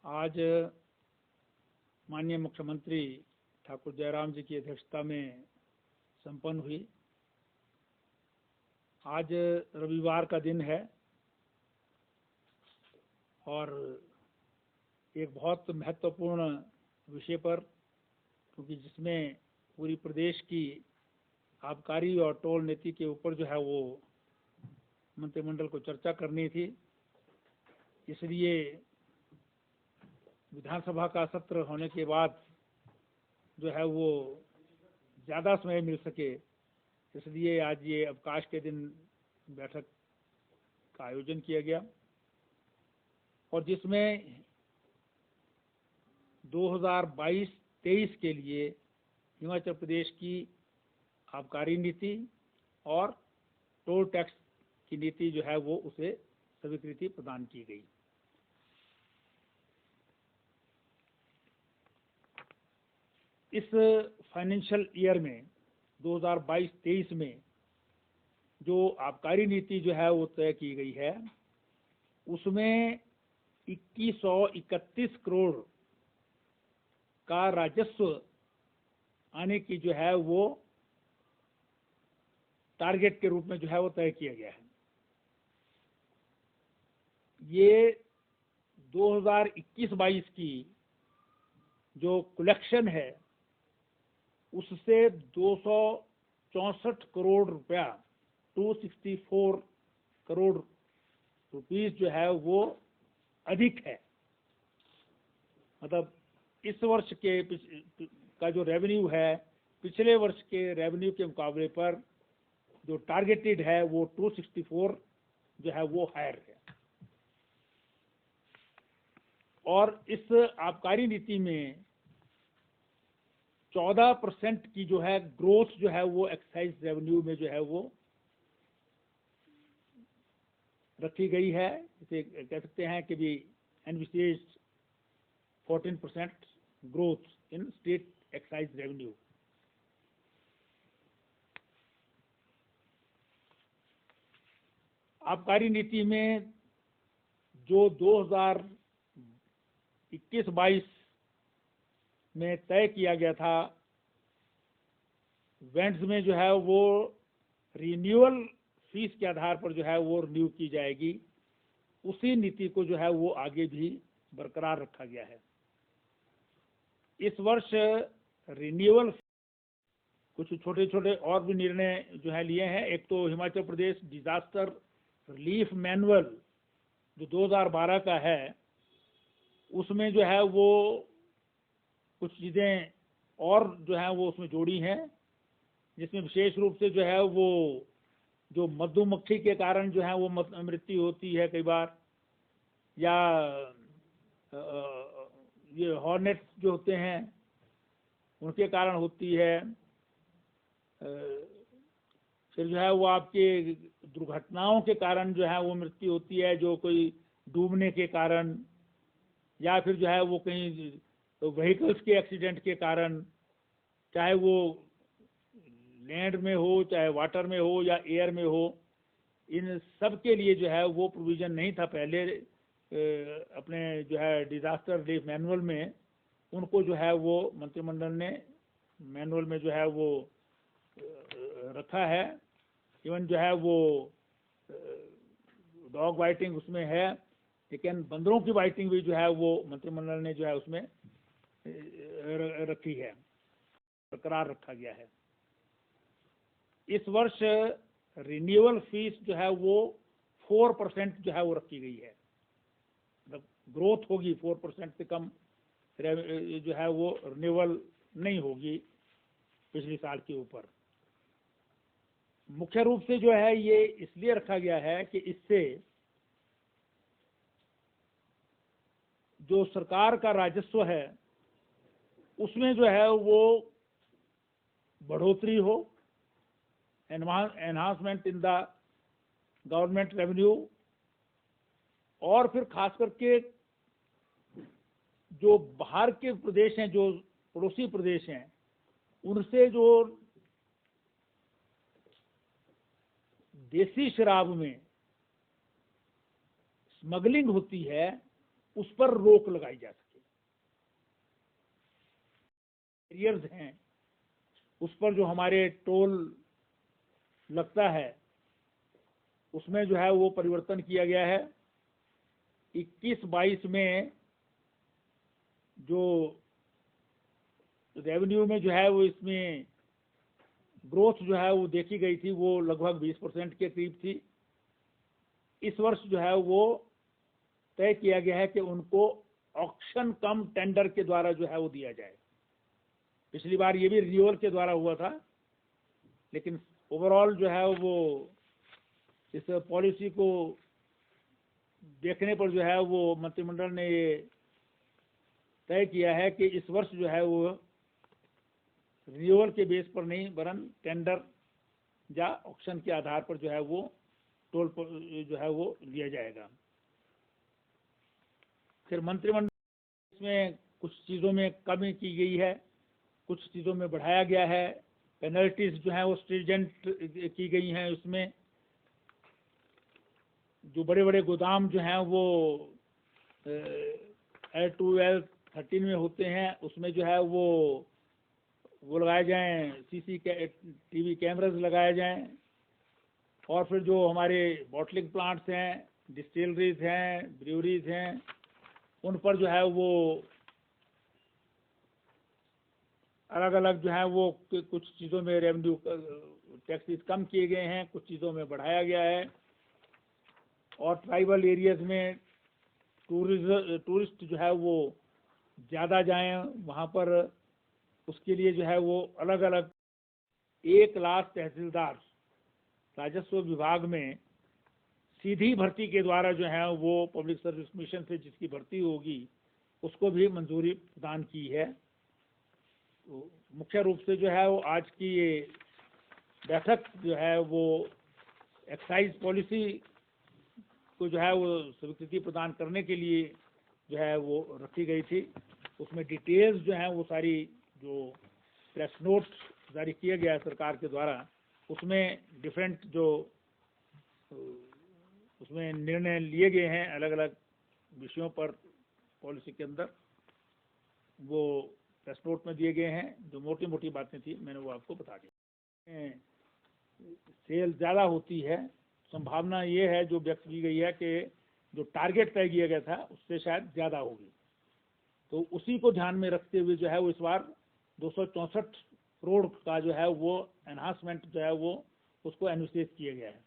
आज माननीय मुख्यमंत्री ठाकुर जयराम जी की अध्यक्षता में संपन्न हुई। आज रविवार का दिन है और एक बहुत महत्वपूर्ण विषय पर, क्योंकि जिसमें पूरी प्रदेश की आबकारी और टोल नीति के ऊपर जो है वो मंत्रिमंडल को चर्चा करनी थी। इसलिए विधानसभा का सत्र होने के बाद जो है वो ज़्यादा समय मिल सके, इसलिए आज ये अवकाश के दिन बैठक का आयोजन किया गया और जिसमें 2022-23 के लिए हिमाचल प्रदेश की आबकारी नीति और टोल टैक्स की नीति जो है वो उसे स्वीकृति प्रदान की गई। इस फाइनेंशियल ईयर में 2022-23 में जो आबकारी नीति जो है वो तय की गई है, उसमें 2131 करोड़ का राजस्व आने की जो है वो टारगेट के रूप में जो है वो तय किया गया है। ये 2021-22 की जो कलेक्शन है उससे 264 करोड़ रुपया 264 करोड़ रुपीस जो है वो अधिक है। मतलब इस वर्ष के का जो रेवेन्यू है पिछले वर्ष के रेवेन्यू के मुकाबले पर जो टारगेटेड है वो 264 जो है वो हायर है। और इस आबकारी नीति में 14% की जो है ग्रोथ जो है वो एक्साइज रेवेन्यू में जो है वो रखी गई है। इसे कह सकते हैं कि भी एनविसेज्ड 14% growth in state excise revenue. आबकारी नीति में जो 2021-22 में तय किया गया था, वेंट्स में जो है वो रिन्यूअल फीस के आधार पर जो है वो रिन्यू की जाएगी, उसी नीति को जो है वो आगे भी बरकरार रखा गया है। इस वर्ष रिन्यूअल कुछ छोटे छोटे और भी निर्णय जो है लिए हैं। एक तो Himachal Pradesh disaster relief manual जो 2012 का है, उसमें जो है वो कुछ चीज़ें और जो है वो उसमें जोड़ी हैं, जिसमें विशेष रूप से जो है वो जो मधुमक्खी के कारण जो है वो मृत्यु होती है कई बार, या ये हॉर्नेट्स जो होते हैं उनके कारण होती है। फिर जो है वो आपके दुर्घटनाओं के कारण जो है वो मृत्यु होती है, जो कोई डूबने के कारण या फिर जो है वो कहीं व्हीकल्स के एक्सीडेंट के कारण, चाहे वो लैंड में हो चाहे वाटर में हो या एयर में हो, इन सब के लिए जो है वो प्रोविज़न नहीं था पहले अपने जो है डिजास्टर रिलीफ मैनुअल में। उनको जो है वो मंत्रिमंडल ने मैनुअल में जो है वो रखा है। इवन जो है वो डॉग बाइटिंग उसमें है, लेकिन बंदरों की बाइटिंग भी जो है वो मंत्रिमंडल ने जो है उसमें रखी है, बरकरार रखा गया है। इस वर्ष रिन्यूअल फीस जो है वो 4% जो है वो रखी गई है। मतलब ग्रोथ होगी 4% से कम जो है वो रिन्यूअल नहीं होगी पिछले साल के ऊपर। मुख्य रूप से जो है ये इसलिए रखा गया है कि इससे जो सरकार का राजस्व है उसमें जो है वो बढ़ोतरी हो, enhancement in the government revenue, और फिर खास करके जो बाहर के प्रदेश हैं, जो पड़ोसी प्रदेश हैं, उनसे जो देसी शराब में स्मगलिंग होती है उस पर रोक लगाई जा सके। एरियर्स हैं उस पर जो हमारे टोल लगता है उसमें जो है वो परिवर्तन किया गया है। 21-22 में जो रेवेन्यू में जो है वो इसमें ग्रोथ जो है वो देखी गई थी वो लगभग 20% के करीब थी। इस वर्ष जो है वो तय किया गया है कि उनको ऑक्शन कम टेंडर के द्वारा जो है वो दिया जाए। पिछली बार ये भी रिन्यूअल के द्वारा हुआ था, लेकिन ओवरऑल जो है वो इस पॉलिसी को देखने पर जो है वो मंत्रिमंडल ने ये तय किया है कि इस वर्ष जो है वो रिन्यूअल के बेस पर नहीं वरन टेंडर या ऑक्शन के आधार पर जो है वो टोल जो है वो लिया जाएगा। फिर मंत्रिमंडल इसमें कुछ चीज़ों में कमी की गई है, कुछ चीज़ों में बढ़ाया गया है। पेनल्टीज जो है वो स्ट्रिजेंट की गई हैं। उसमें जो बड़े बड़े गोदाम जो हैं वो L2L13 में होते हैं, उसमें जो है वो लगाए जाएं, CCTV कैमरास लगाए जाएं। और फिर जो हमारे बॉटलिंग प्लांट्स हैं, डिस्टिलरीज हैं, ब्रूअरीज हैं, उन पर जो है वो अलग अलग जो है वो कुछ चीज़ों में रेवेन्यू टैक्सेस कम किए गए हैं, कुछ चीज़ों में बढ़ाया गया है। और ट्राइबल एरियाज में टूरिस्ट जो है वो ज़्यादा जाएं वहाँ पर, उसके लिए जो है वो अलग अलग 1 लाख तहसीलदार राजस्व विभाग में सीधी भर्ती के द्वारा जो है वो पब्लिक सर्विस मिशन से जिसकी भर्ती होगी उसको भी मंजूरी प्रदान की है। तो मुख्य रूप से जो है वो आज की ये बैठक जो है वो एक्साइज पॉलिसी को जो है वो स्वीकृति प्रदान करने के लिए जो है वो रखी गई थी। उसमें डिटेल्स जो हैं वो सारी जो प्रेस नोट जारी किया गया है सरकार के द्वारा, उसमें डिफरेंट जो उसमें निर्णय लिए गए हैं अलग अलग विषयों पर पॉलिसी के अंदर, वो प्रेस नोट में दिए गए हैं। जो मोटी मोटी बातें थी मैंने वो आपको बता दी। सेल ज़्यादा होती है, संभावना ये है जो व्यक्त की गई है कि जो टारगेट तय किया गया था उससे शायद ज़्यादा होगी। तो उसी को ध्यान में रखते हुए जो है वो इस बार 264 करोड़ का जो है वो एनहांसमेंट जो है वो उसको एनविशेष किया गया है।